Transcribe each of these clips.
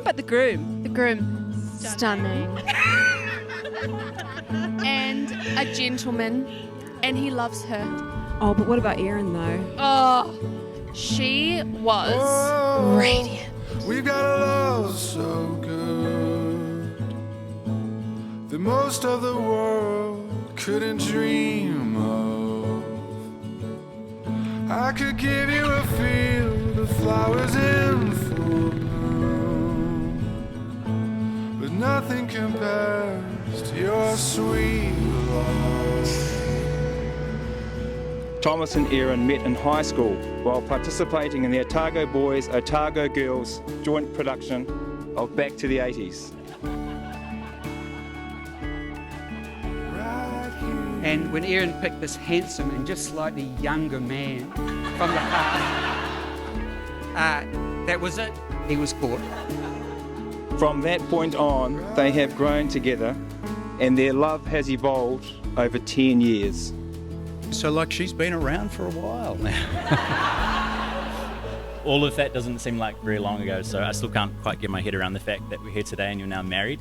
about the groom? The groom, stunning. And a gentleman, and he loves her. Oh, but what about Erin though? Oh, she was radiant. We've got a love so good that most of the world couldn't dream of. I could give you a field of flowers in full bloom, but nothing compares to your sweet love. Thomas and Erin met in high school while participating in the Otago Boys, Otago Girls joint production of Back to the 80s. And when Erin picked this handsome and just slightly younger man from the cast, that was it. He was caught. From that point on, they have grown together and their love has evolved over 10 years. So, like, she's been around for a while now. All of that doesn't seem like very long ago, so I still can't quite get my head around the fact that we're here today and you're now married.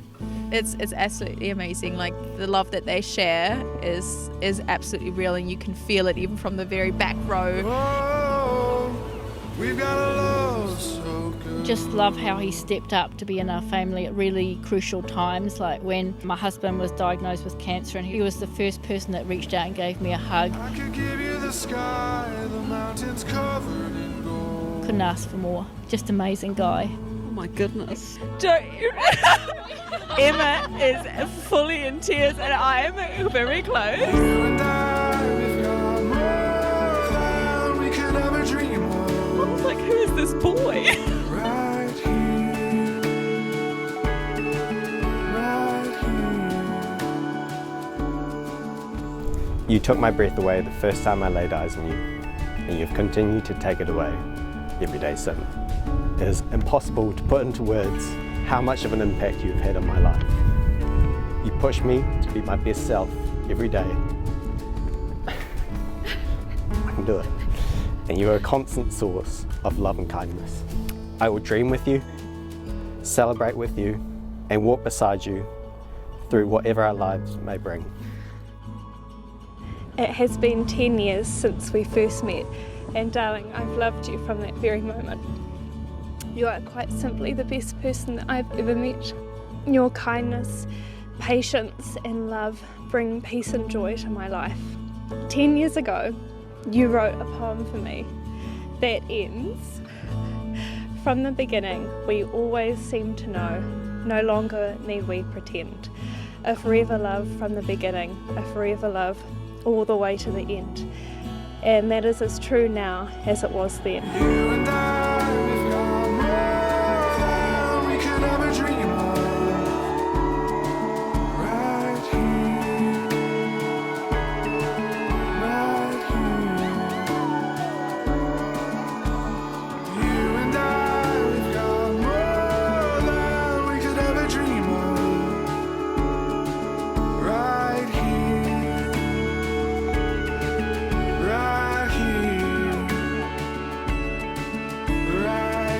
It's absolutely amazing. Like, the love that they share is absolutely real, and you can feel it even from the very back row. Oh, we've got a love so good. Just love how he stepped up to be in our family at really crucial times, like when my husband was diagnosed with cancer, and he was the first person that reached out and gave me a hug. I could give you the sky, the mountains covered in gold. Couldn't ask for more. Just amazing guy. Oh my goodness. Don't Emma is fully in tears and I am very close. You and I, we've got more than we could ever dream of. I was like, who is this boy? Right here, right here. You took my breath away the first time I laid eyes on you, and you've continued to take it away every day since. It is impossible to put into words how much of an impact you've had on my life. You push me to be my best self every day. I can do it. And you are a constant source of love and kindness. I will dream with you, celebrate with you, and walk beside you through whatever our lives may bring. It has been 10 years since we first met, and darling, I've loved you from that very moment. You are quite simply the best person that I've ever met. Your kindness, patience and love bring peace and joy to my life. 10 years ago, you wrote a poem for me that ends, "From the beginning, we always seemed to know, no longer need we pretend. A forever love from the beginning, a forever love all the way to the end." And that is as true now as it was then. You and I, we've got more than we could ever dream of. Right here, right here. You and I, we've got more than we could ever dream of. Right here, right here, right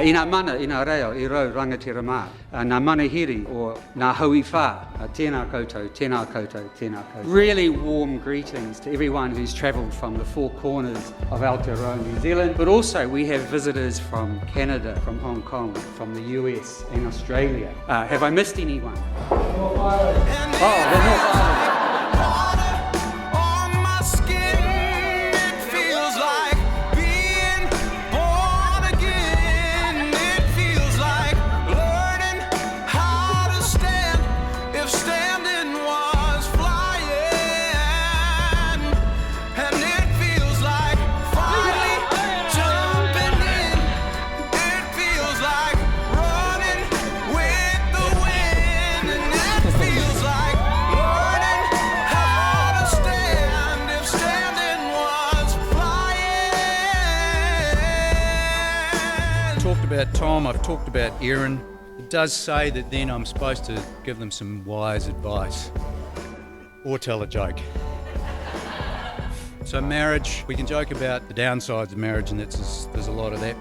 Ina mana, ina reo, I rau rangatira mā. Nā manahiri, or nā hui whā. Tēnā koutou, tēnā koutou, tēnā koutou. Really warm greetings to everyone who's travelled from the four corners of Aotearoa, New Zealand. But also we have visitors from Canada, from Hong Kong, from the US and Australia. Have I missed anyone? North Island. Oh, the North Island. about Tom, I've talked about Erin. It does say that then I'm supposed to give them some wise advice or tell a joke. So marriage, we can joke about the downsides of marriage, and there's a lot of that.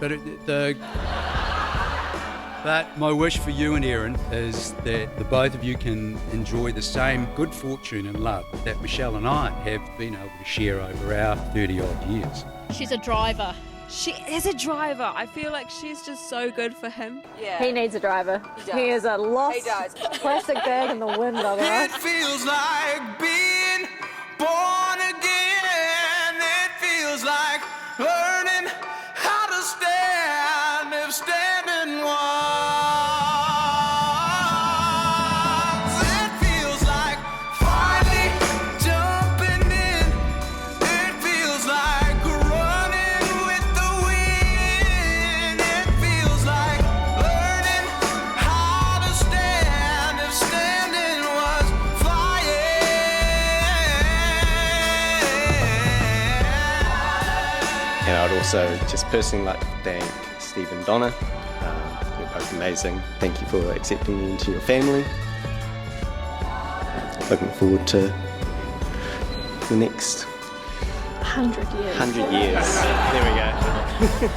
But my wish for you and Erin is that the both of you can enjoy the same good fortune and love that Michelle and I have been able to share over our 30-odd years. She's a driver. She is a driver. I feel like she's just so good for him. Yeah. He needs a driver. He is a lost plastic bag in the wind, otherwise. It feels like being born again. It feels like learning how to stand if standing was. It feels like finally jumping in. It feels like running with the wind. It feels like learning how to stand if standing was flying. And I would also just personally like to thank Steve and Donna. You're both amazing. Thank you for accepting me into your family. Looking forward to the next 100 years. 100 years. There we go.